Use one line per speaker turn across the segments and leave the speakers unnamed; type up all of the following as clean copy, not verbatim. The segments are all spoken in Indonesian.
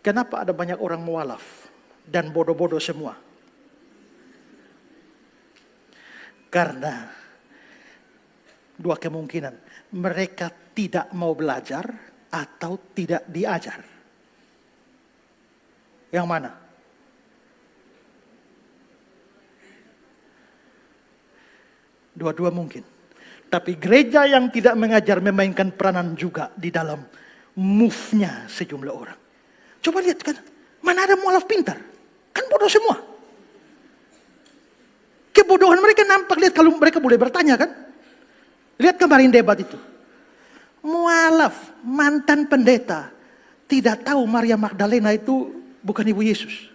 Kenapa ada banyak orang mualaf dan bodoh-bodoh semua? Karena dua kemungkinan. Mereka tidak mau belajar atau tidak diajar. Yang mana? Dua-dua mungkin. Tapi gereja yang tidak mengajar memainkan peranan juga di dalam move-nya sejumlah orang. Coba lihat kan, mana ada mualaf pintar? Kan bodoh semua. Kebodohan mereka nampak, lihat kalau mereka boleh bertanya kan. Lihat kemarin debat itu. Mualaf, mantan pendeta, tidak tahu Maria Magdalena itu bukan ibu Yesus.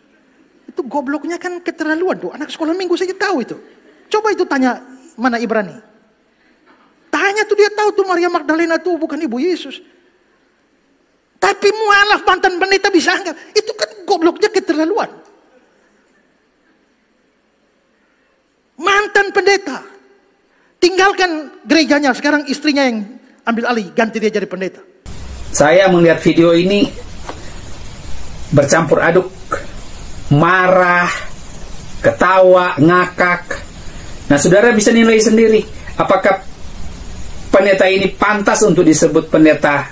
Itu gobloknya kan keterlaluan tuh. Anak sekolah minggu saja tahu itu. Coba itu tanya mana Ibrani. Tanya tuh dia tahu tuh Maria Magdalena tuh bukan ibu Yesus. Tapi mualaf mantan pendeta bisa anggap. Itu kan gobloknya keterlaluan. Mantan pendeta. Tinggalkan gerejanya, sekarang istrinya yang ambil alih, ganti dia jadi pendeta.
Saya melihat video ini bercampur aduk, marah, ketawa, ngakak. Nah, saudara bisa nilai sendiri, apakah pendeta ini pantas untuk disebut pendeta?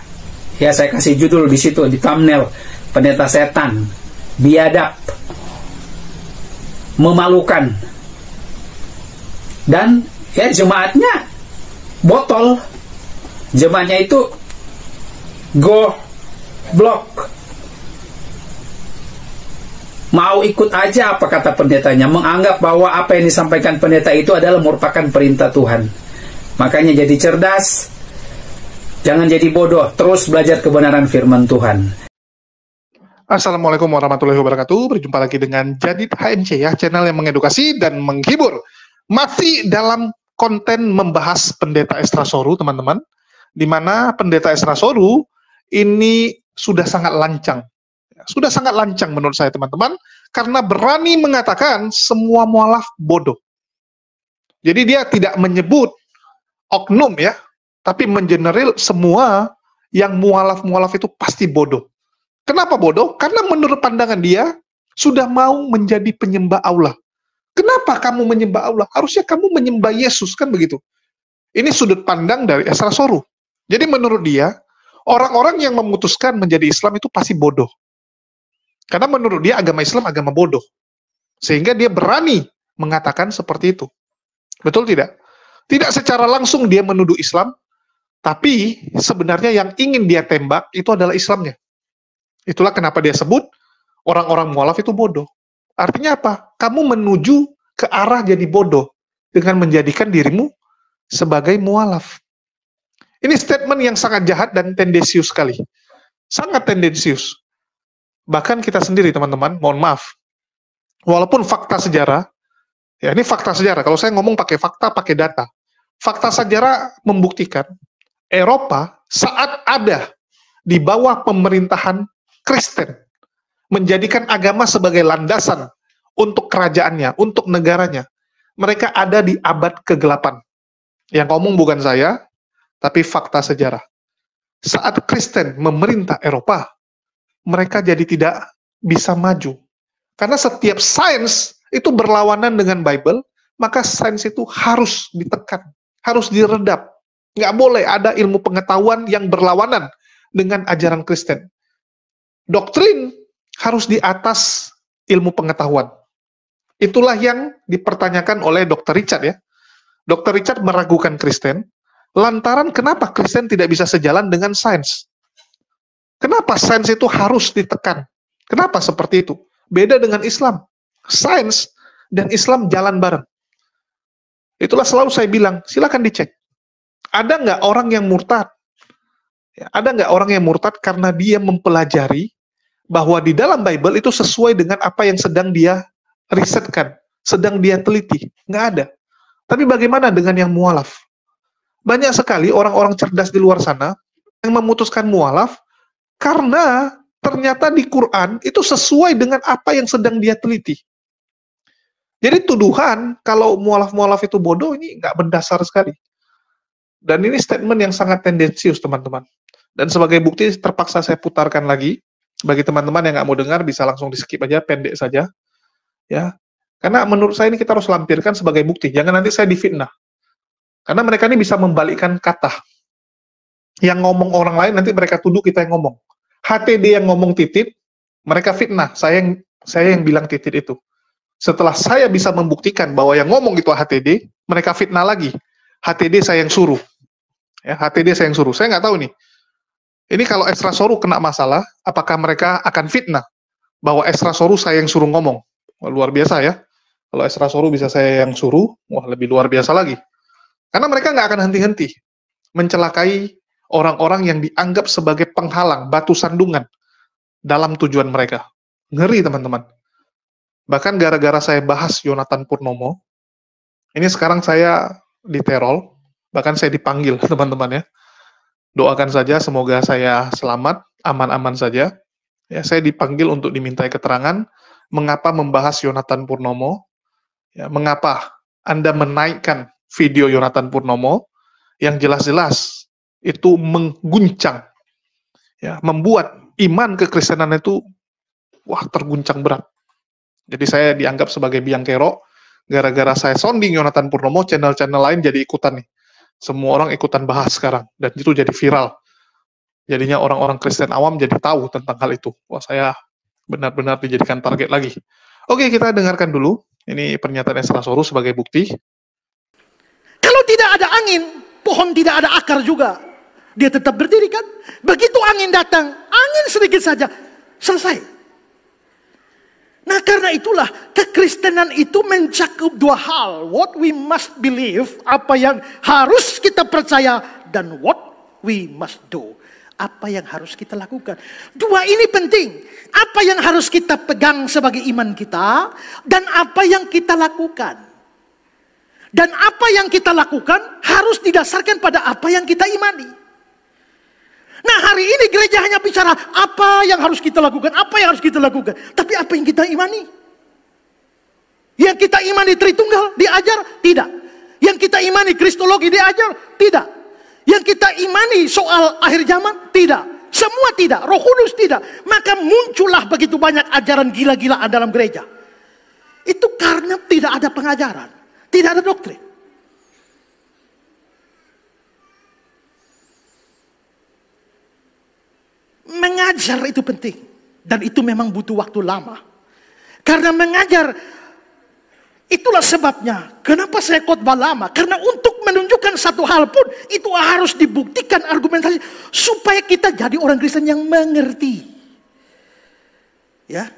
Ya, saya kasih judul di situ, di thumbnail, pendeta setan, biadab, memalukan, dan ya jemaatnya botol. Jemaatnya itu goblok. Mau ikut aja apa kata pendetanya, menganggap bahwa apa yang disampaikan pendeta itu adalah merupakan perintah Tuhan. Makanya jadi cerdas, jangan jadi bodoh, terus belajar kebenaran firman Tuhan.
Assalamualaikum warahmatullahi wabarakatuh. Berjumpa lagi dengan Jadid HMC ya, channel yang mengedukasi dan menghibur. Masih dalam konten membahas pendeta Esrasoru, teman-teman. Di mana pendeta Esrasoru ini sudah sangat lancang. Sudah sangat lancang menurut saya, teman-teman, karena berani mengatakan semua mualaf bodoh. Jadi dia tidak menyebut oknum ya, tapi mengeneral semua yang mualaf-mualaf itu pasti bodoh. Kenapa bodoh? Karena menurut pandangan dia sudah mau menjadi penyembah Allah. Kenapa kamu menyembah Allah? Harusnya kamu menyembah Yesus, kan begitu. Ini sudut pandang dari Esrasoru. Jadi menurut dia, orang-orang yang memutuskan menjadi Islam itu pasti bodoh. Karena menurut dia agama Islam agama bodoh. Sehingga dia berani mengatakan seperti itu. Betul tidak? Tidak secara langsung dia menuduh Islam, tapi sebenarnya yang ingin dia tembak itu adalah Islamnya. Itulah kenapa dia sebut orang-orang mualaf itu bodoh. Artinya apa? Kamu menuju ke arah jadi bodoh dengan menjadikan dirimu sebagai mualaf. Ini statement yang sangat jahat dan tendensius sekali. Sangat tendensius. Bahkan kita sendiri, teman-teman, mohon maaf. Walaupun fakta sejarah, ya ini fakta sejarah. Kalau saya ngomong pakai fakta, pakai data. Fakta sejarah membuktikan Eropa saat ada di bawah pemerintahan Kristen, menjadikan agama sebagai landasan untuk kerajaannya, untuk negaranya. Mereka ada di abad ke-8. Yang ngomong bukan saya, tapi fakta sejarah. Saat Kristen memerintah Eropa, mereka jadi tidak bisa maju. Karena setiap sains itu berlawanan dengan Bible, maka sains itu harus ditekan, harus diredam. Nggak boleh ada ilmu pengetahuan yang berlawanan dengan ajaran Kristen. Doktrin harus di atas ilmu pengetahuan. Itulah yang dipertanyakan oleh Dr. Richard ya. Dr. Richard meragukan Kristen, lantaran kenapa Kristen tidak bisa sejalan dengan sains? Kenapa sains itu harus ditekan? Kenapa seperti itu? Beda dengan Islam. Sains dan Islam jalan bareng. Itulah selalu saya bilang, silakan dicek. Ada nggak orang yang murtad? Ya, ada nggak orang yang murtad karena dia mempelajari bahwa di dalam Bible itu sesuai dengan apa yang sedang dia risetkan, sedang dia teliti? Nggak ada. Tapi bagaimana dengan yang mualaf? Banyak sekali orang-orang cerdas di luar sana yang memutuskan mualaf karena ternyata di Quran itu sesuai dengan apa yang sedang dia teliti. Jadi tuduhan kalau mualaf-mualaf itu bodoh ini nggak berdasar sekali. Dan ini statement yang sangat tendensius, teman-teman. Dan sebagai bukti terpaksa saya putarkan lagi. Bagi teman-teman yang nggak mau dengar, bisa langsung di-skip aja, pendek saja. Ya, karena menurut saya ini kita harus lampirkan sebagai bukti. Jangan nanti saya difitnah. Karena mereka ini bisa membalikkan kata. Yang ngomong orang lain, nanti mereka tuduh kita yang ngomong. HTD yang ngomong titit, mereka fitnah. Saya yang bilang titit itu. Setelah saya bisa membuktikan bahwa yang ngomong itu HTD, mereka fitnah lagi. HTD saya yang suruh. Ya, HTD saya yang suruh. Saya nggak tahu nih. Ini kalau Extrasoru kena masalah, apakah mereka akan fitnah bahwa Extrasoru saya yang suruh ngomong? Wah, luar biasa ya. Kalau Extrasoru bisa saya yang suruh, wah lebih luar biasa lagi. Karena mereka nggak akan henti-henti mencelakai orang-orang yang dianggap sebagai penghalang, batu sandungan dalam tujuan mereka. Ngeri teman-teman. Bahkan gara-gara saya bahas Yonatan Purnomo, ini sekarang saya diterol, bahkan saya dipanggil teman-teman ya. Doakan saja semoga saya selamat, aman-aman saja. Ya, saya dipanggil untuk dimintai keterangan mengapa membahas Yonatan Purnomo, ya, mengapa Anda menaikkan video Yonatan Purnomo yang jelas-jelas itu mengguncang, ya, membuat iman kekristenan itu terguncang berat. Jadi saya dianggap sebagai biang kerok, gara-gara saya sounding Yonatan Purnomo, channel-channel lain jadi ikutan nih. Semua orang ikutan bahas sekarang, dan itu jadi viral. Jadinya orang-orang Kristen awam jadi tahu tentang hal itu. Wah, saya benar-benar dijadikan target lagi. Oke, kita dengarkan dulu. Ini pernyataan Extrasoru sebagai bukti.
Kalau tidak ada angin, pohon tidak ada akar juga. Dia tetap berdiri kan? Begitu angin datang, angin sedikit saja, selesai. Nah, karena itulah kekristenan itu mencakup dua hal. What we must believe, apa yang harus kita percaya, dan what we must do, apa yang harus kita lakukan. Dua ini penting. Apa yang harus kita pegang sebagai iman kita, dan apa yang kita lakukan. Dan apa yang kita lakukan harus didasarkan pada apa yang kita imani. Nah, hari ini gereja hanya bicara apa yang harus kita lakukan, apa yang harus kita lakukan. Tapi apa yang kita imani? Yang kita imani Tritunggal diajar? Tidak. Yang kita imani Kristologi diajar? Tidak. Yang kita imani soal akhir zaman? Tidak. Semua tidak. Roh Kudus tidak. Maka muncullah begitu banyak ajaran gila-gilaan dalam gereja. Itu karena tidak ada pengajaran. Tidak ada doktrin. Mengajar itu penting. Dan itu memang butuh waktu lama. Karena mengajar, itulah sebabnya kenapa saya khotbah lama. Karena untuk menunjukkan satu hal pun, itu harus dibuktikan argumentasi. Supaya kita jadi orang Kristen yang mengerti. Ya.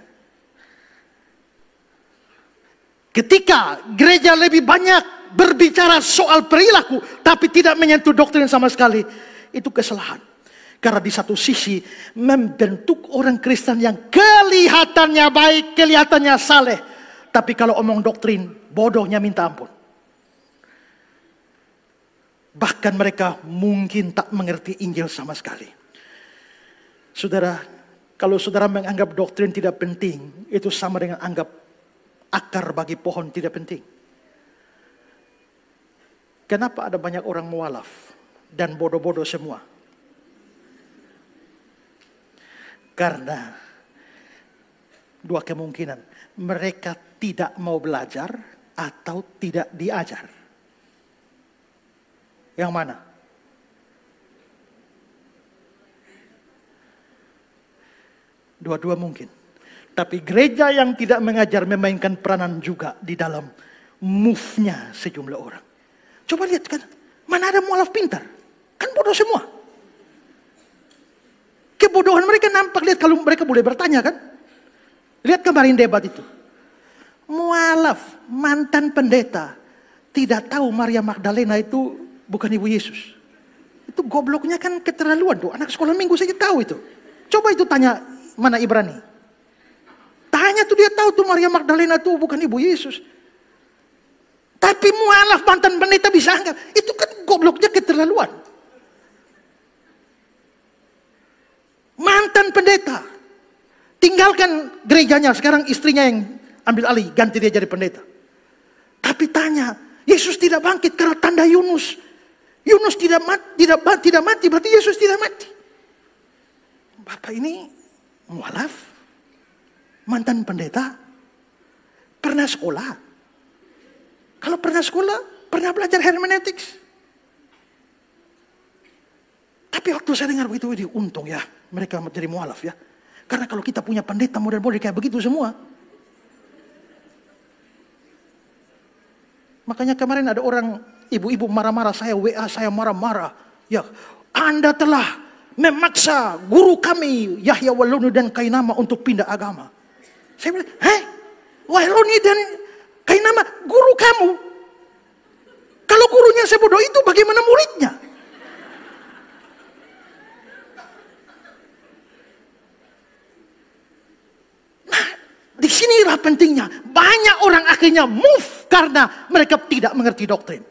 Ketika gereja lebih banyak berbicara soal perilaku, tapi tidak menyentuh doktrin sama sekali, itu kesalahan. Karena di satu sisi membentuk orang Kristen yang kelihatannya baik, kelihatannya saleh. Tapi kalau omong doktrin, bodohnya minta ampun. Bahkan mereka mungkin tak mengerti Injil sama sekali. Saudara, kalau saudara menganggap doktrin tidak penting, itu sama dengan anggap akar bagi pohon tidak penting. Kenapa ada banyak orang mualaf dan bodoh-bodoh semua? Karena dua kemungkinan, mereka tidak mau belajar atau tidak diajar. Yang mana? Dua-dua mungkin. Tapi gereja yang tidak mengajar memainkan peranan juga di dalam move-nya sejumlah orang. Coba lihat kan, mana ada mualaf pintar? Kan bodoh semua. Kebodohan mereka nampak, lihat kalau mereka boleh bertanya kan. Lihat kemarin debat itu. Mualaf, mantan pendeta, tidak tahu Maria Magdalena itu bukan ibu Yesus. Itu gobloknya kan keterlaluan tuh. Anak sekolah minggu saja tahu itu. Coba itu tanya mana Ibrani. Tanya tuh, dia tahu tuh Maria Magdalena tuh bukan ibu Yesus. Tapi mualaf mantan pendeta bisa anggap. Itu kan gobloknya keterlaluan. Mantan pendeta. Tinggalkan gerejanya. Sekarang istrinya yang ambil alih. Ganti dia jadi pendeta. Tapi tanya. Yesus tidak bangkit karena tanda Yunus. Yunus tidak mati. Berarti Yesus tidak mati. Bapak ini mualaf, mantan pendeta, pernah sekolah. Kalau pernah sekolah, pernah belajar hermeneutics. Tapi waktu saya dengar begitu, untung ya mereka menjadi mualaf ya. Karena kalau kita punya pendeta model-model kayak begitu semua. Makanya kemarin ada orang, ibu-ibu marah-marah, saya WA, saya marah-marah. Ya, Anda telah memaksa guru kami, Yahya Waluni dan Kainama untuk pindah agama. Saya bilang, Waluni dan Kainama, guru kamu. Kalau gurunya sebodoh itu, bagaimana muridnya? Di sinilah pentingnya. Banyak orang akhirnya move karena mereka tidak mengerti doktrin.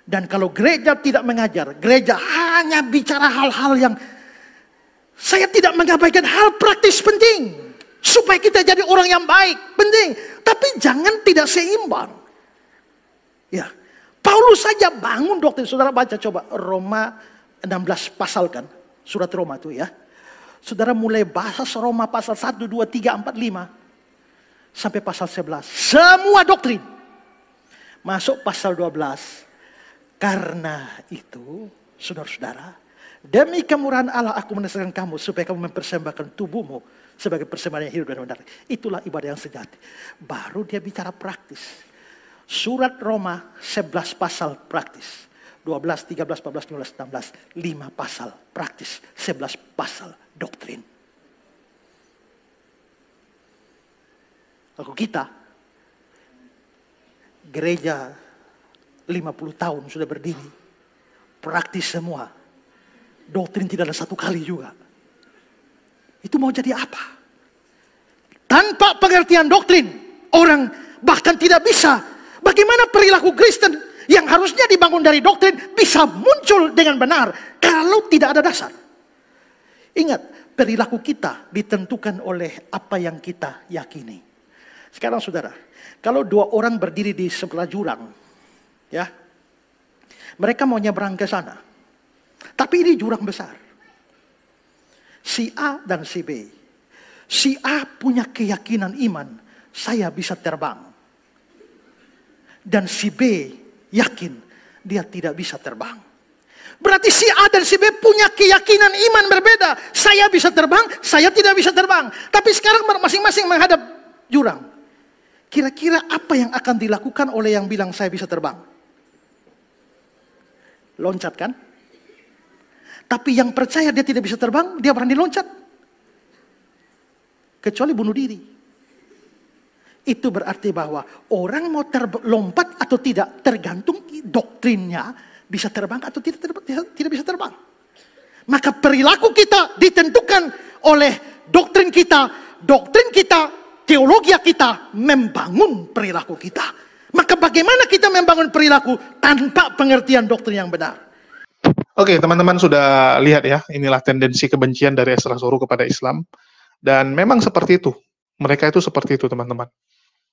Dan kalau gereja tidak mengajar, gereja hanya bicara hal-hal yang saya tidak mengabaikan hal praktis penting. Supaya kita jadi orang yang baik, penting. Tapi jangan tidak seimbang. Ya, Paulus saja bangun doktrin. Saudara baca coba Roma 16 pasal kan. Surat Roma itu ya. Saudara mulai bahas Roma pasal 1, 2, 3, 4, 5. Sampai pasal 11. Semua doktrin. Masuk pasal 12. Karena itu, saudara-saudara, demi kemurahan Allah aku menasihkan kamu supaya kamu mempersembahkan tubuhmu sebagai persembahan yang hidup dan benar. Itulah ibadah yang sejati. Baru dia bicara praktis. Surat Roma 11 pasal praktis. 12, 13, 14, 15, 16. 5 pasal praktis. 11 pasal doktrin. Kalau kita, gereja 50 tahun sudah berdiri, praktis semua, doktrin tidak ada satu kali juga. Itu mau jadi apa? Tanpa pengertian doktrin, orang bahkan tidak bisa. Bagaimana perilaku Kristen yang harusnya dibangun dari doktrin bisa muncul dengan benar kalau tidak ada dasar? Ingat, perilaku kita ditentukan oleh apa yang kita yakini. Sekarang saudara, kalau 2 orang berdiri di sebelah jurang, ya, mereka mau nyebrang ke sana. Tapi ini jurang besar. Si A dan si B. Si A punya keyakinan iman, saya bisa terbang. Dan si B yakin dia tidak bisa terbang. Berarti si A dan si B punya keyakinan iman berbeda. Saya bisa terbang, saya tidak bisa terbang. Tapi sekarang masing-masing menghadap jurang. Kira-kira apa yang akan dilakukan oleh yang bilang saya bisa terbang? Loncat kan? Tapi yang percaya dia tidak bisa terbang, dia berani loncat. Kecuali bunuh diri. Itu berarti bahwa orang mau lompat atau tidak tergantung doktrinnya bisa terbang atau tidak bisa terbang. Maka perilaku kita ditentukan oleh doktrin kita. Doktrin kita, teologi kita membangun perilaku kita. Maka bagaimana kita membangun perilaku tanpa pengertian doktrin yang benar?
Oke, teman-teman sudah lihat ya, inilah tendensi kebencian dari Esra Soru kepada Islam. Dan memang seperti itu. Mereka itu seperti itu, teman-teman.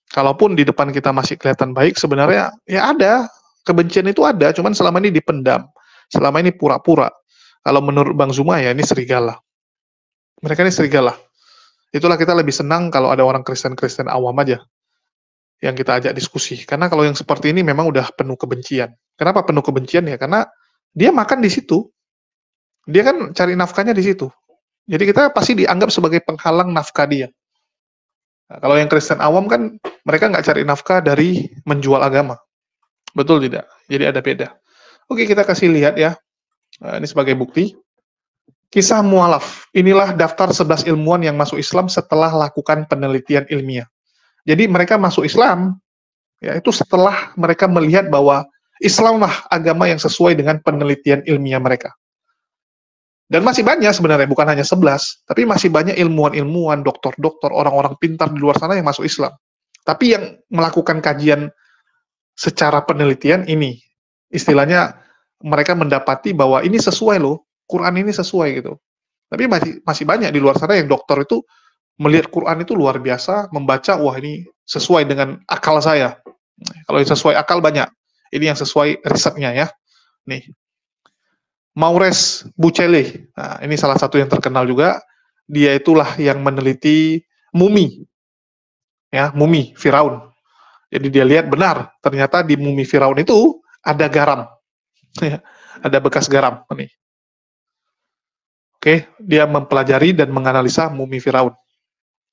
Kalaupun di depan kita masih kelihatan baik, sebenarnya ya ada. Kebencian itu ada, cuman selama ini dipendam. Selama ini pura-pura. Kalau menurut Bang Zuma ya ini serigala. Mereka ini serigala. Itulah kita lebih senang kalau ada orang Kristen-Kristen awam aja yang kita ajak diskusi. Karena kalau yang seperti ini memang udah penuh kebencian. Kenapa penuh kebencian ya? Karena dia makan di situ. Dia kan cari nafkahnya di situ. Jadi kita pasti dianggap sebagai penghalang nafkah dia. Nah, kalau yang Kristen awam kan mereka nggak cari nafkah dari menjual agama. Betul tidak? Jadi ada beda. Oke, kita kasih lihat ya. Nah, ini sebagai bukti. Kisah mualaf. Inilah daftar 11 ilmuwan yang masuk Islam setelah lakukan penelitian ilmiah. Jadi mereka masuk Islam, ya itu setelah mereka melihat bahwa Islamlah agama yang sesuai dengan penelitian ilmiah mereka. Dan masih banyak sebenarnya, bukan hanya 11, tapi masih banyak ilmuwan-ilmuwan, doktor-doktor, orang-orang pintar di luar sana yang masuk Islam. Tapi yang melakukan kajian secara penelitian ini, istilahnya mereka mendapati bahwa ini sesuai loh, Quran ini sesuai gitu. Tapi masih banyak di luar sana yang dokter itu melihat Quran itu luar biasa, membaca, wah ini sesuai dengan akal saya. Kalau yang sesuai akal banyak. Ini yang sesuai risetnya ya. Nih. Maures Bucele. Nah, ini salah satu yang terkenal juga. dia itulah yang meneliti mumi, ya, mumi Firaun. Jadi dia lihat benar, ternyata di mumi Firaun itu ada garam, ya, ada bekas garam. Nih. Oke, dia mempelajari dan menganalisa mumi Firaun.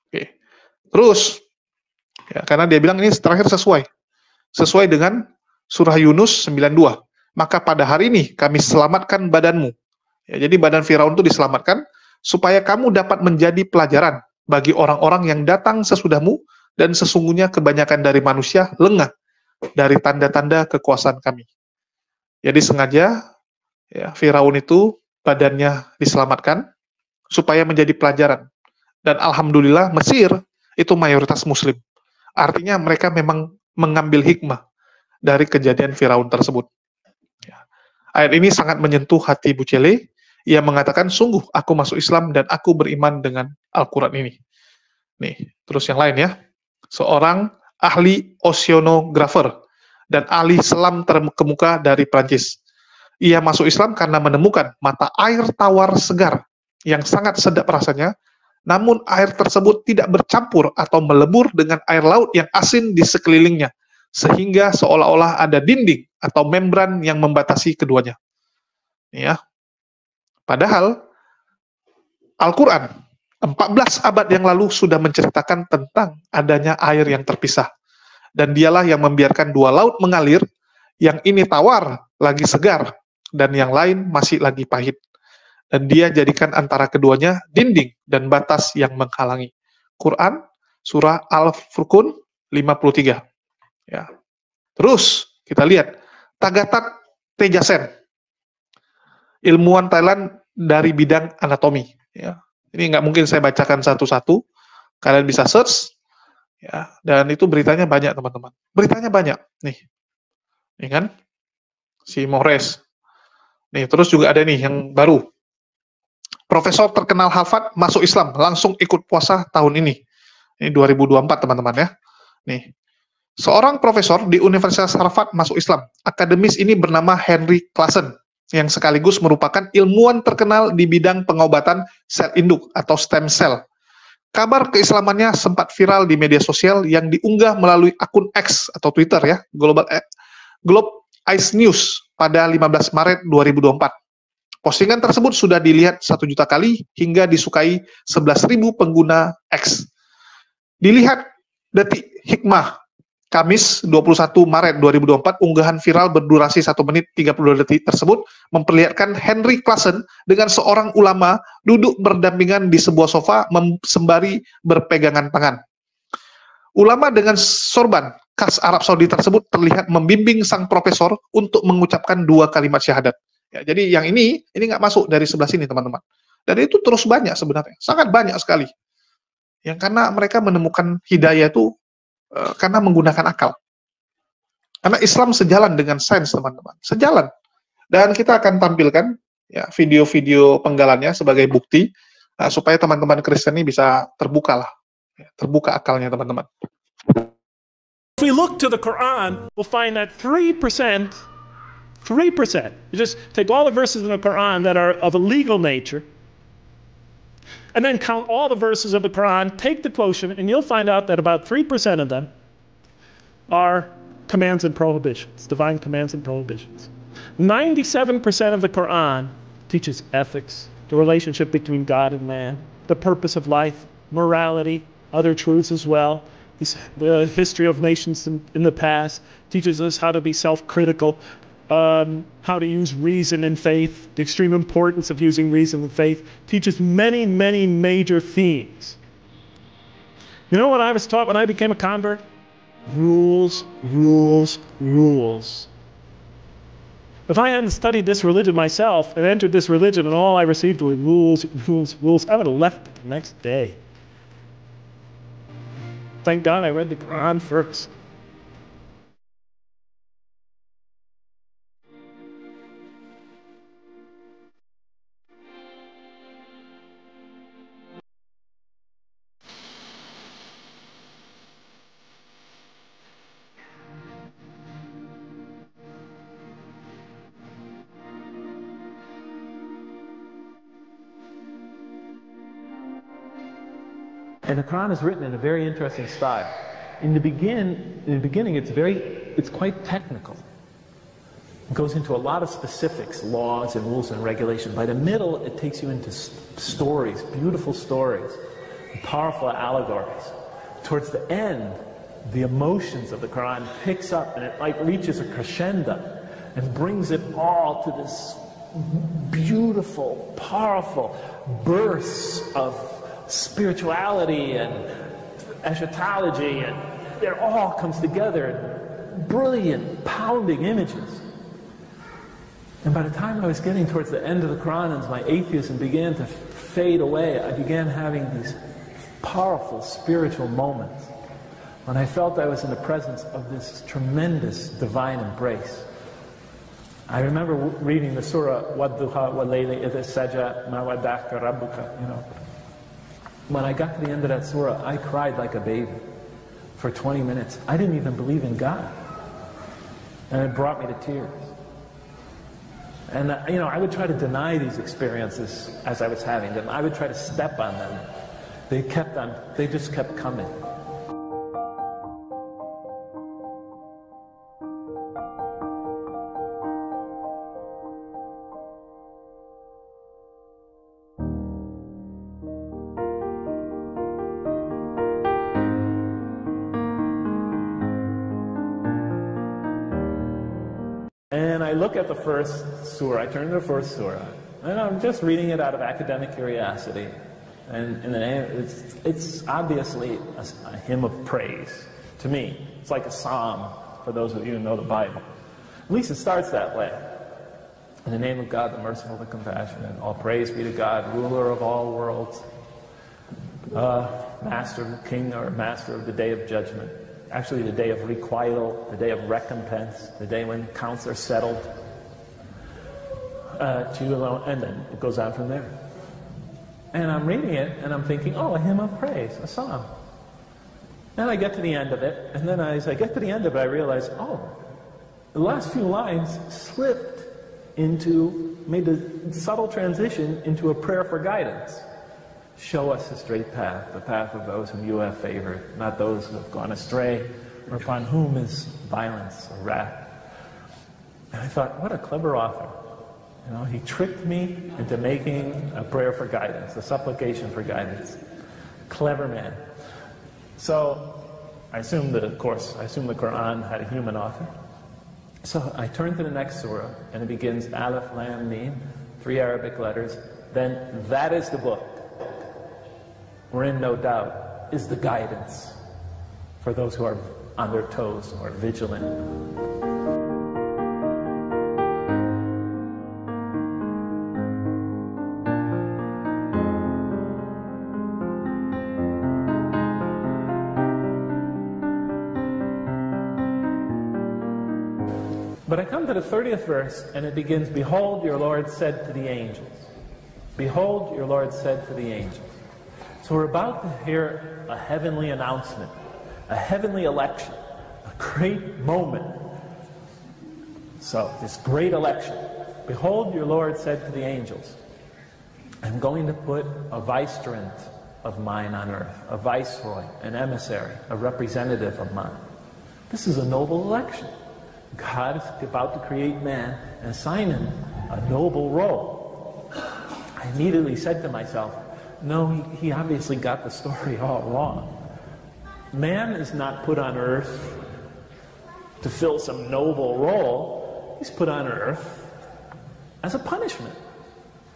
Oke. Terus, ya, karena dia bilang ini terakhir sesuai dengan surah Yunus 92. Maka pada hari ini kami selamatkan badanmu. Ya, jadi badan Firaun itu diselamatkan supaya kamu dapat menjadi pelajaran bagi orang-orang yang datang sesudahmu, dan sesungguhnya kebanyakan dari manusia lengah dari tanda-tanda kekuasaan kami. Jadi sengaja ya, Firaun itu badannya diselamatkan supaya menjadi pelajaran. Dan alhamdulillah Mesir itu mayoritas muslim. Artinya mereka memang mengambil hikmah dari kejadian Firaun tersebut. Ya. Ayat ini sangat menyentuh hati Bucele. Ia mengatakan, sungguh aku masuk Islam dan aku beriman dengan Al-Quran ini. Nih, terus yang lain ya. Seorang ahli oceanografer dan ahli selam terkemuka dari Prancis. Ia masuk Islam karena menemukan mata air tawar segar yang sangat sedap rasanya, namun air tersebut tidak bercampur atau melebur dengan air laut yang asin di sekelilingnya, sehingga seolah-olah ada dinding atau membran yang membatasi keduanya. Ya. Padahal Al-Quran 14 abad yang lalu sudah menceritakan tentang adanya air yang terpisah. Dan dialah yang membiarkan dua laut mengalir, yang ini tawar, lagi segar, dan yang lain masih lagi pahit. Dan dia jadikan antara keduanya dinding dan batas yang menghalangi. Quran, surah Al-Furqan 53. Ya. Terus, kita lihat, Tagatak Tejasen, ilmuwan Thailand dari bidang anatomi. Ya. Ini nggak mungkin saya bacakan satu-satu, kalian bisa search, ya, dan itu beritanya banyak teman-teman. Beritanya banyak, nih kan, si Mores. Nih, terus juga ada nih yang baru. Profesor terkenal Harvard masuk Islam, langsung ikut puasa tahun ini. Ini 2024 teman-teman ya. Nih, seorang profesor di Universitas Harvard masuk Islam. Akademis ini bernama Henry Claassen, yang sekaligus merupakan ilmuwan terkenal di bidang pengobatan sel induk atau stem cell. Kabar keislamannya sempat viral di media sosial yang diunggah melalui akun X atau Twitter ya, Globe Ice News pada 15 Maret 2024. Postingan tersebut sudah dilihat 1 juta kali hingga disukai 11.000 pengguna X. Dilihat detik hikmah Kamis 21 Maret 2024, unggahan viral berdurasi 1 menit 32 detik tersebut memperlihatkan Henry Claassen dengan seorang ulama duduk berdampingan di sebuah sofa sembari berpegangan tangan. Ulama dengan sorban khas Arab Saudi tersebut terlihat membimbing sang profesor untuk mengucapkan 2 kalimat syahadat. Ya, jadi yang ini nggak masuk dari sebelah sini teman-teman. Dan itu terus banyak sebenarnya, sangat banyak sekali. Yang karena mereka menemukan hidayah itu karena menggunakan akal. Karena Islam sejalan dengan sains, teman-teman. Sejalan. Dan kita akan tampilkan ya video-video penggalannya sebagai bukti supaya teman-teman Kristen ini bisa terbuka lah. Ya, terbuka akalnya, teman-teman.
If we look to the Quran, we'll find that 3%, you just take all the verses in the Quran that are of a legal nature, and then count all the verses of the Quran, take the quotient, and you'll find out that about 3% of them are commands and prohibitions, divine commands and prohibitions. 97% of the Quran teaches ethics, the relationship between God and man, the purpose of life, morality, other truths as well. The history of nations in the past teaches us how to be self-critical, how to use reason and faith, the extreme importance of using reason and faith, teaches many, many major themes. You know what I was taught when I became a convert? Rules, rules, rules. If I hadn't studied this religion myself and entered this religion and all I received were rules, rules, rules, I would have left the next day. Thank God I read the Quran first. And the Quran is written in a very interesting style. In the beginning, it's quite technical. It goes into a lot of specifics, laws and rules and regulations. By the middle, it takes you into stories, beautiful stories, and powerful allegories. Towards the end, the emotions of the Quran picks up and it like reaches a crescendo and brings it all to this beautiful, powerful bursts of spirituality and eschatology, and it all comes together in brilliant, pounding images. And by the time I was getting towards the end of the Quran and my atheism began to fade away, I began having these powerful spiritual moments when I felt I was in the presence of this tremendous divine embrace. I remember reading the surah, وَالضُّحَى وَاللَّيْلِ إِذَا سَجَى مَا وَدَّعَكَ رَبُّكَ, you know. When I got to the end of that surah, I cried like a baby for 20 minutes. I didn't even believe in God. And it brought me to tears. And you know, I would try to deny these experiences as I was having them. I would try to step on them. They just kept coming. And I look at the first surah, I turn to the first surah, and I'm just reading it out of academic curiosity. And in the name, it's obviously a hymn of praise to me. It's like a psalm for those of you who know the Bible. At least it starts that way. In the name of God, the merciful, the compassionate, all praise be to God, ruler of all worlds, master, king, or master of the day of judgment. Actually, the day of requital, the day of recompense, the day when accounts are settled. To you alone, and then it goes on from there. And I'm reading it, and I'm thinking, oh, a hymn of praise, a psalm. And I get to the end of it, and then as I get to the end of it, I realize, oh, the last few lines made a subtle transition into a prayer for guidance. Show us the straight path, the path of those whom you have favored, not those who have gone astray, or upon whom is violence or wrath. And I thought, what a clever author. You know, he tricked me into making a prayer for guidance, a supplication for guidance. Clever man. So I assumed the Quran had a human author. So I turn to the next surah, and it begins Alif, Lam, Mim, 3 Arabic letters. Then that is the book, wherein no doubt is the guidance for those who are on their toes or vigilant. But I come to the 30th verse, and it begins, Behold, your Lord said to the angels. Behold, your Lord said to the angels. So we're about to hear a heavenly announcement, a heavenly election, a great moment. So, this great election. Behold, your Lord said to the angels, I'm going to put a vicegerent of mine on earth, a viceroy, an emissary, a representative of mine. This is a noble election. God is about to create man and assign him a noble role. I immediately said to myself, no, he obviously got the story all wrong. Man is not put on earth to fill some noble role. He's put on earth as a punishment.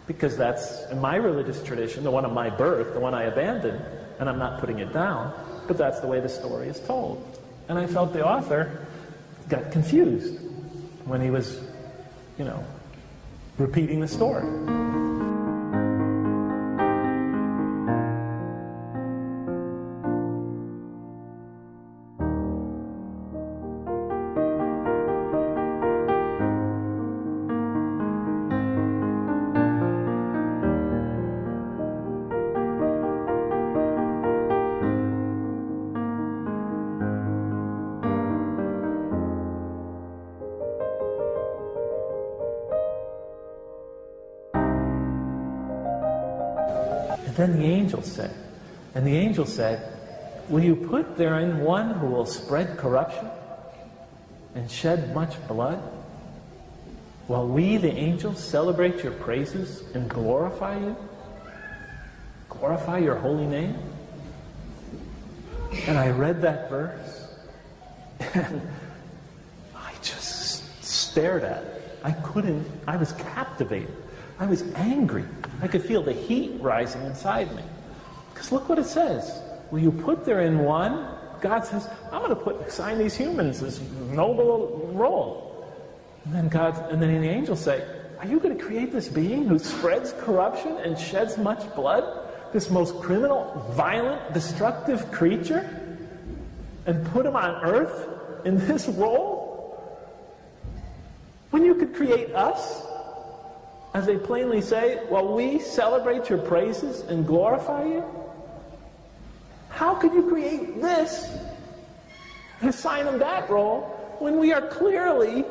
Because that's, in my religious tradition, the one of my birth, the one I abandoned, and I'm not putting it down, but that's the way the story is told. And I felt the author got confused when he was, repeating the story. Then the angels said,
And the angel said, will you put therein one who will spread corruption and shed much blood, while we, the angels, celebrate your praises and glorify you? Glorify your holy name? And I read that verse, and I just stared at it. I was captivated. I was angry. I could feel the heat rising inside me. Because look what it says. Will you put therein one? God says, I'm going to assign these humans this noble role. And then the angels say, are you going to create this being who spreads corruption and sheds much blood? This most criminal, violent, destructive creature? And put him on earth in this role? When you could create us? As they plainly say, well, we celebrate your praises and glorify you? How could you create this and assign him that role when we are clearly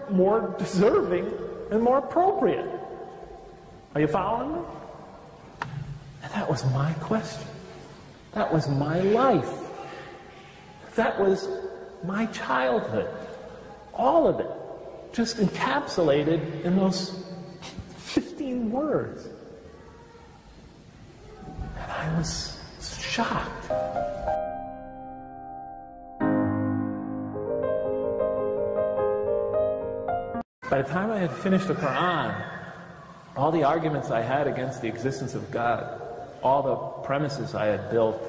more deserving and more appropriate? Are you following me? And that was my question. That was my life. That was my childhood. All of it. Just encapsulated in those 15 words. And I was shocked. By the time I had finished the Quran, all the arguments I had against the existence of God, all the premises I had built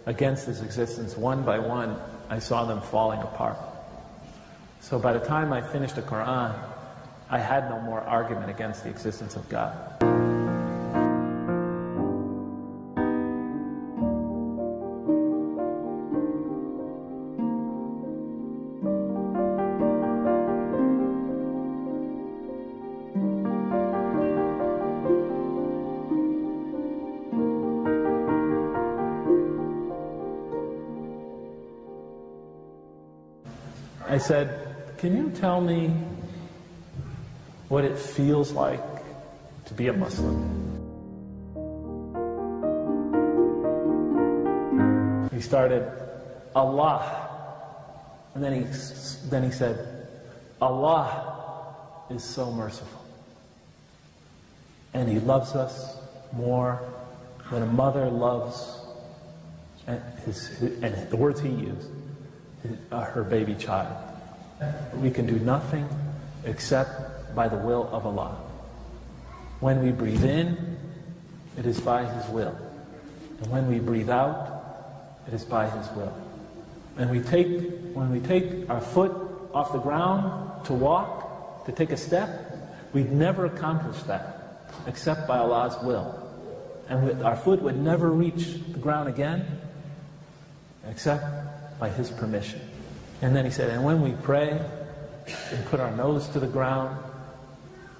against His existence, one by one, I saw them falling apart. So by the time I finished the Quran, I had no more argument against the existence of God. I said, can you tell me what it feels like to be a Muslim? He started, Allah. And then he said, Allah is so merciful. And He loves us more than a mother loves, and the words he used, her baby child. We can do nothing except by the will of Allah. When we breathe in, it is by His will. And when we breathe out, it is by His will. And when we take our foot off the ground to walk, to take a step, we'd never accomplish that except by Allah's will. And our foot would never reach the ground again except by His permission. And then he said, and when we pray and put our nose to the ground,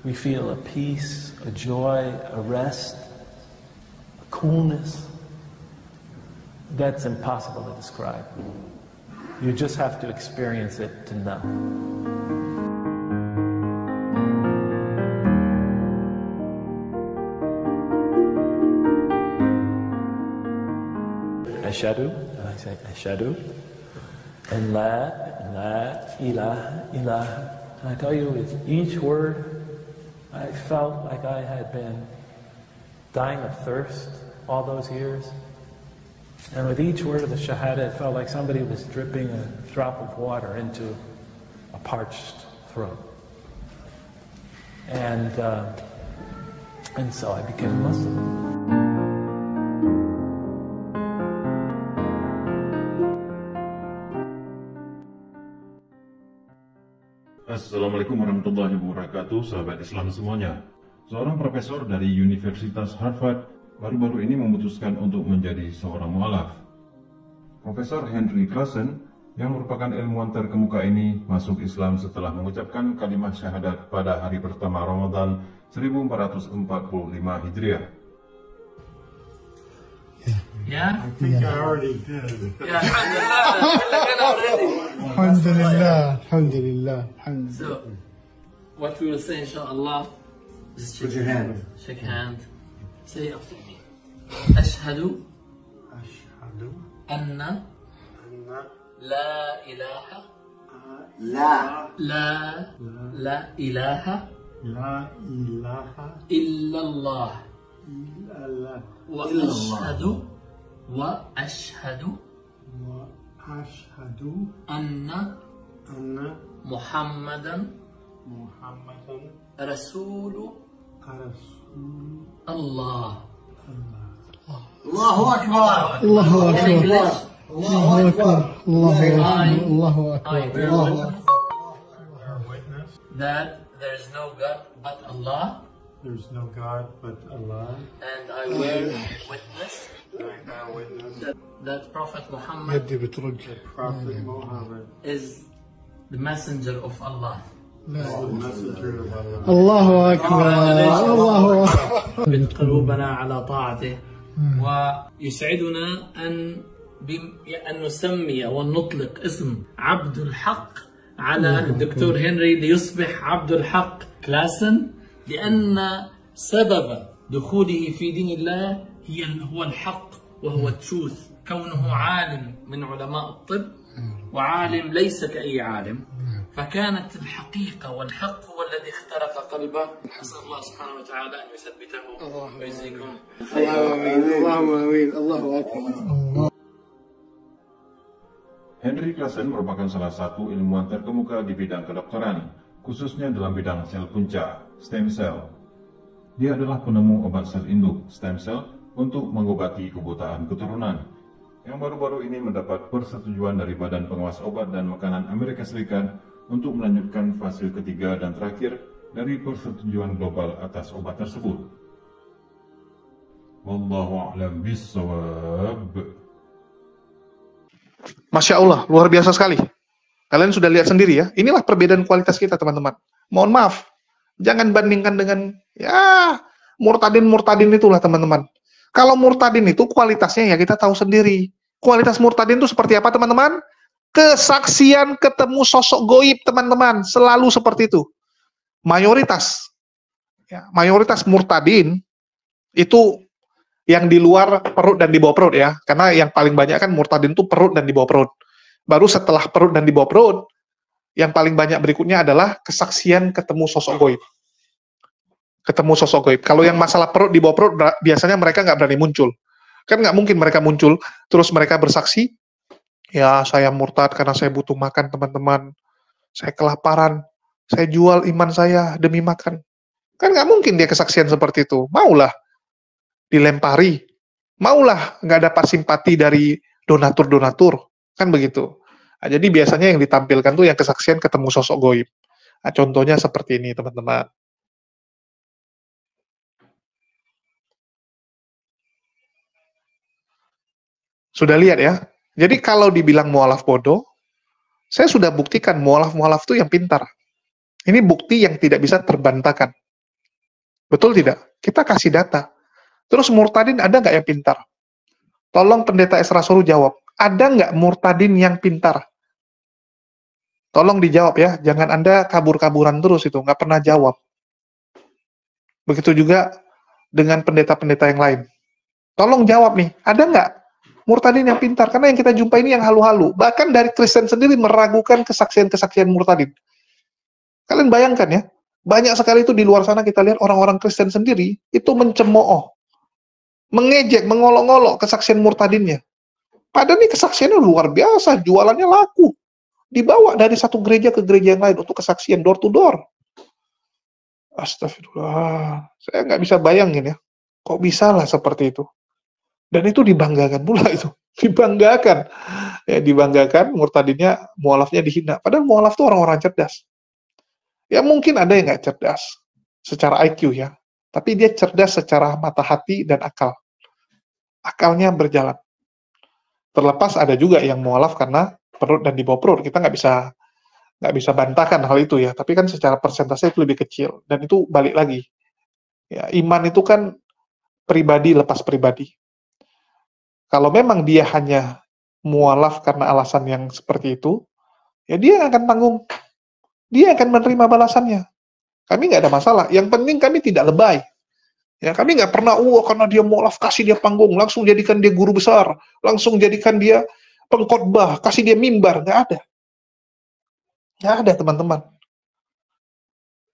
we feel a peace, a joy, a rest, a coolness that's impossible to describe. You just have to experience it to know. Ashadu, and I say Ashadu. And la ilaha ilaha. And I tell you, with each word, I felt like I had been dying of thirst all those years. And with each word of the Shahada, it felt like somebody was dripping a drop of water into a parched throat. And so I became a Muslim.
Assalamualaikum warahmatullahi wabarakatuh, sahabat Islam semuanya. Seorang profesor dari Universitas Harvard baru-baru ini memutuskan untuk menjadi seorang mu'alaf. Profesor Henry Claassen, yang merupakan ilmuwan terkemuka ini, masuk Islam setelah mengucapkan kalimat syahadat pada hari pertama Ramadan 1445 Hijriah.
Yeah?
I think I already did.
Yeah, alhamdulillah.
Alhamdulillah. Alhamdulillah.
So, what we will say, inshallah, is
Put your hand.
shake hand. Say after me. Ashhadu
أشهد
anna
أن
la ilaha
لا
ilaha
لا إله
illallah
إلا الله
wa ashhadu
وأشهد
anna
أن
Muhammadan
محمدا
Rasul
رسول
Allah.
الله أكبر
الله أكبر.
الله أكبر الله
I
أكبر
bear
الله
witness that there is no God but Allah,
There's no God but Allah.
and I bear witness
I bear witness
that Prophet Muhammad
يدي بترد Prophet Muhammad
is the messenger of Allah.
is the messenger of Allah.
الله أكبر. الله أكبر. من قلوبنا على طاعته، ويسعدنا أن نسمي ونطلق اسم عبد الحق على الدكتور هنري ليصبح عبد الحق كلاسن، لأن سبب دخوله في دين الله هو الحق وهو التروث، كونه عالم من علماء الطب وعالم ليس كأي عالم، فكانت الحقيقة والحق هو الذي اخترق قلبه. أسأل الله سبحانه وتعالى أن يثبته ويجزيكم.
اللهم آمين الله أكبر.
Henry Claassen merupakan salah satu ilmuwan terkemuka di bidang kedokteran, khususnya dalam bidang sel punca, stem cell. Dia adalah penemu obat sel induk, stem cell, untuk mengobati kebutaan keturunan, yang baru-baru ini mendapat persetujuan dari Badan Pengawas Obat dan Makanan Amerika Serikat untuk melanjutkan fase ketiga dan terakhir dari persetujuan global atas obat tersebut. Wallahu a'lam bissawab.
Masya Allah, luar biasa sekali. Kalian sudah lihat sendiri ya. Inilah perbedaan kualitas kita, teman-teman. Mohon maaf, jangan bandingkan dengan ya murtadin itulah, teman-teman. Kalau murtadin itu kualitasnya ya kita tahu sendiri. Kualitas murtadin itu seperti apa, teman-teman? Kesaksian ketemu sosok goib, teman-teman. Selalu seperti itu. Mayoritas murtadin itu yang di luar perut dan di bawah perut ya. Karena yang paling banyak kan murtadin itu perut dan di bawah perut. Baru setelah perut dan di bawah perut, yang paling banyak berikutnya adalah kesaksian ketemu sosok goib. Ketemu sosok goib. Kalau yang masalah perut di bawah perut, biasanya mereka nggak berani muncul. Kan nggak mungkin mereka muncul, terus mereka bersaksi, ya saya murtad karena saya butuh makan, teman-teman. Saya kelaparan, saya jual iman saya demi makan. Kan nggak mungkin dia kesaksian seperti itu. Maulah dilempari, maulah nggak dapat simpati dari donatur-donatur, kan begitu. Nah, jadi biasanya yang ditampilkan tuh yang kesaksian ketemu sosok goib. Nah, contohnya seperti ini, teman-teman. Sudah lihat ya? Jadi kalau dibilang mualaf bodoh, saya sudah buktikan mualaf-mualaf itu yang pintar. Ini bukti yang tidak bisa terbantahkan. Betul tidak? Kita kasih data. Terus murtadin ada nggak yang pintar? Tolong pendeta Esra Soru jawab. Ada nggak murtadin yang pintar? Tolong dijawab ya. Jangan Anda kabur-kaburan terus itu. Nggak pernah jawab. Begitu juga dengan pendeta-pendeta yang lain. Tolong jawab nih. Ada nggak murtadin yang pintar? Karena yang kita jumpai ini yang halu-halu. Bahkan dari Kristen sendiri meragukan kesaksian-kesaksian murtadin. Kalian bayangkan ya. Banyak sekali itu di luar sana kita lihat orang-orang Kristen sendiri itu mencemooh, mengejek, mengolok-olok kesaksian murtadinnya. Padahal ini kesaksiannya luar biasa, jualannya laku. Dibawa dari satu gereja ke gereja yang lain untuk kesaksian door to door. Astagfirullah. Saya nggak bisa bayangin ya. Kok bisa lah seperti itu. Dan itu dibanggakan pula itu. Dibanggakan. Ya, dibanggakan, murtadinnya, mualafnya dihina. Padahal mualaf itu orang-orang cerdas. Ya mungkin ada yang nggak cerdas secara IQ ya. Tapi dia cerdas secara mata hati dan akal. Akalnya berjalan. Terlepas ada juga yang mualaf karena perut dan di bawah perut. Kita nggak bisa bantahkan hal itu ya. Tapi kan secara persentase itu lebih kecil. Dan itu balik lagi. Ya, iman itu kan pribadi lepas pribadi. Kalau memang dia hanya mualaf karena alasan yang seperti itu, ya dia akan tanggung. Dia akan menerima balasannya. Kami nggak ada masalah. Yang penting kami tidak lebay. Ya, kami nggak pernah, karena dia mualaf kasih dia panggung, langsung jadikan dia guru besar, langsung jadikan dia pengkhotbah, kasih dia mimbar, nggak ada. Nggak ada, teman-teman.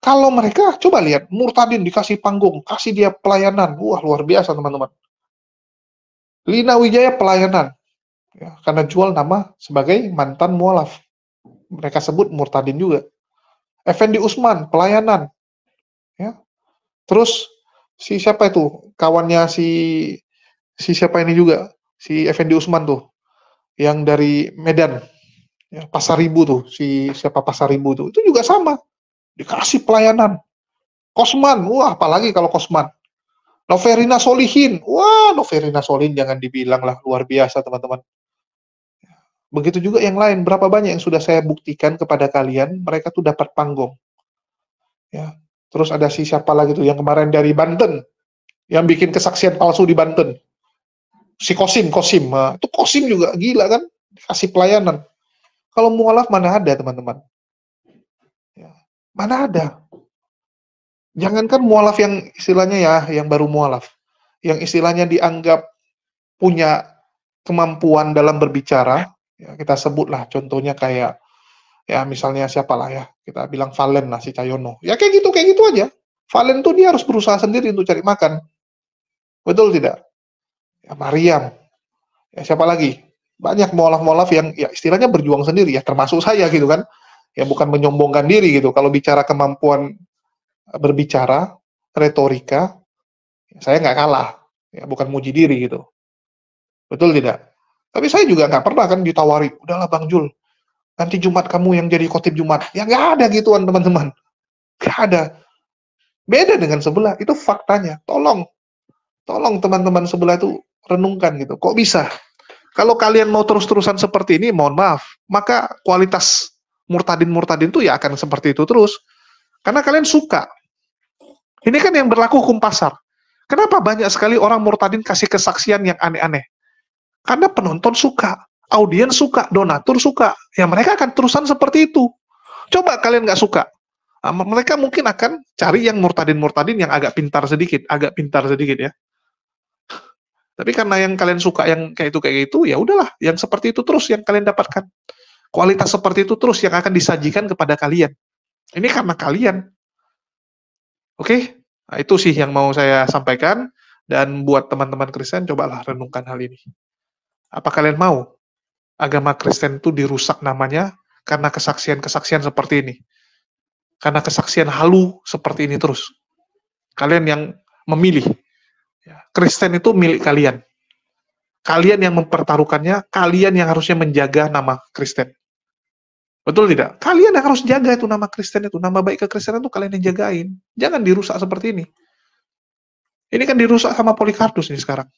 Kalau mereka, coba lihat, murtadin dikasih panggung, kasih dia pelayanan. Wah, luar biasa, teman-teman. Lina Wijaya pelayanan. Ya, karena jual nama sebagai mantan mualaf. Mereka sebut murtadin juga. Effendi Usman, pelayanan. Ya. Terus, si siapa itu? Kawannya si siapa ini juga? Si Effendi Usman tuh. Yang dari Medan. Ya, Pasaribu tuh. Si siapa Pasaribu tuh. Itu juga sama. Dikasih pelayanan. Kosman, wah apalagi kalau Kosman. Noverina Solihin, wah Noverina Solihin jangan dibilang lah, luar biasa teman-teman. Begitu juga yang lain, berapa banyak yang sudah saya buktikan kepada kalian, mereka tuh dapat panggung. Ya. Terus ada si siapa lagi tuh yang kemarin dari Banten, yang bikin kesaksian palsu di Banten. Si Kosim, nah, itu Kosim juga gila kan, dikasih pelayanan. Kalau mualaf mana ada teman-teman? Ya. Mana ada? Jangankan mualaf yang istilahnya ya, yang baru mualaf, yang istilahnya dianggap punya kemampuan dalam berbicara, ya kita sebutlah contohnya kayak, ya misalnya siapalah ya, kita bilang Valen lah, si Cahyono. Ya kayak gitu aja. Valen tuh dia harus berusaha sendiri untuk cari makan. Betul tidak? Ya Mariam. Ya siapa lagi? Banyak mualaf-mualaf yang ya istilahnya berjuang sendiri ya, termasuk saya gitu kan. Ya bukan menyombongkan diri gitu. Kalau bicara kemampuan berbicara, retorika, saya nggak kalah, ya bukan muji diri gitu, betul tidak? Tapi saya juga nggak pernah kan ditawari, udahlah Bang Jul, nanti Jumat kamu yang jadi khotib Jumat, ya nggak ada gituan teman-teman, nggak ada. Beda dengan sebelah, itu faktanya. Tolong teman-teman sebelah itu renungkan gitu, kok bisa? Kalau kalian mau terus-terusan seperti ini, mohon maaf, maka kualitas murtadin itu ya akan seperti itu terus. Karena kalian suka. Ini kan yang berlaku hukum pasar. Kenapa banyak sekali orang murtadin kasih kesaksian yang aneh-aneh? Karena penonton suka, audiens suka, donatur suka. Ya mereka akan terusan seperti itu. Coba kalian nggak suka. Mereka mungkin akan cari yang murtadin yang agak pintar sedikit ya. Tapi karena yang kalian suka yang kayak itu, ya udahlah, yang seperti itu terus yang kalian dapatkan. Kualitas seperti itu terus yang akan disajikan kepada kalian. Ini karena kalian. Oke? Nah, itu sih yang mau saya sampaikan. Dan buat teman-teman Kristen, cobalah renungkan hal ini. Apa kalian mau agama Kristen itu dirusak namanya karena kesaksian-kesaksian seperti ini? Karena kesaksian halu seperti ini terus. Kalian yang memilih. Kristen itu milik kalian. Kalian yang mempertaruhkannya, kalian yang harusnya menjaga nama Kristen. Betul tidak? Kalian yang harus jaga itu nama Kristen itu. Nama baik kekristenan itu kalian yang jagain. Jangan dirusak seperti ini. Ini kan dirusak sama Polycarpus nih sekarang.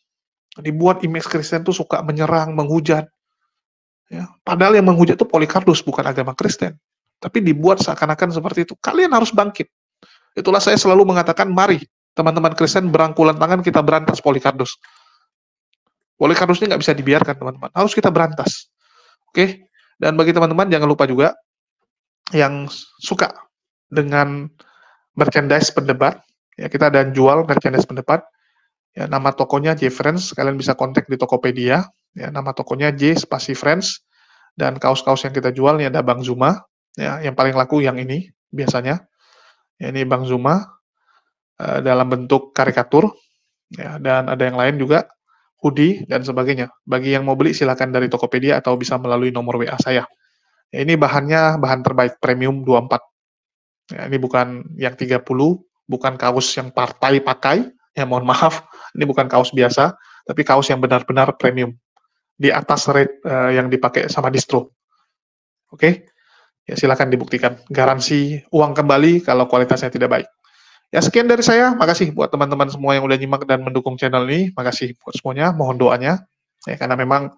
Dibuat image Kristen itu suka menyerang, menghujat. Ya, padahal yang menghujat itu Polycarpus, bukan agama Kristen. Tapi dibuat seakan-akan seperti itu. Kalian harus bangkit. Itulah saya selalu mengatakan, mari teman-teman Kristen berangkulan tangan kita berantas Polycarpus. Polycarpus ini nggak bisa dibiarkan teman-teman. Harus kita berantas. Oke? Dan bagi teman-teman, jangan lupa juga yang suka dengan merchandise pendebat, ya kita ada jual merchandise pendebat, ya nama tokonya J Friends, kalian bisa kontak di Tokopedia, ya nama tokonya J Spasi Friends, dan kaos-kaos yang kita jual ini ada Bang Zuma, ya yang paling laku yang ini biasanya, ya ini Bang Zuma dalam bentuk karikatur, ya dan ada yang lain juga, hoodie, dan sebagainya. Bagi yang mau beli, silakan dari Tokopedia atau bisa melalui nomor WA saya. Ya, ini bahannya bahan terbaik premium 24. Ya, ini bukan yang 30, bukan kaos yang partai pakai, ya mohon maaf, ini bukan kaos biasa, tapi kaos yang benar-benar premium. Di atas rate yang dipakai sama distro. Oke? Ya silakan dibuktikan. Garansi uang kembali kalau kualitasnya tidak baik. Ya sekian dari saya, makasih buat teman-teman semua yang udah nyimak dan mendukung channel ini, makasih buat semuanya, mohon doanya, ya karena memang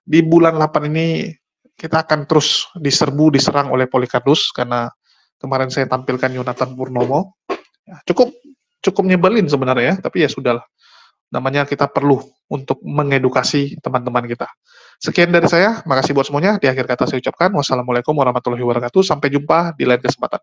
di bulan 8 ini kita akan terus diserang oleh Polycarpus, karena kemarin saya tampilkan Yonatan Purnomo, ya, cukup nyebelin sebenarnya, tapi ya sudahlah, namanya kita perlu untuk mengedukasi teman-teman kita. Sekian dari saya, makasih buat semuanya, di akhir kata saya ucapkan, wassalamualaikum warahmatullahi wabarakatuh, sampai jumpa di lain kesempatan.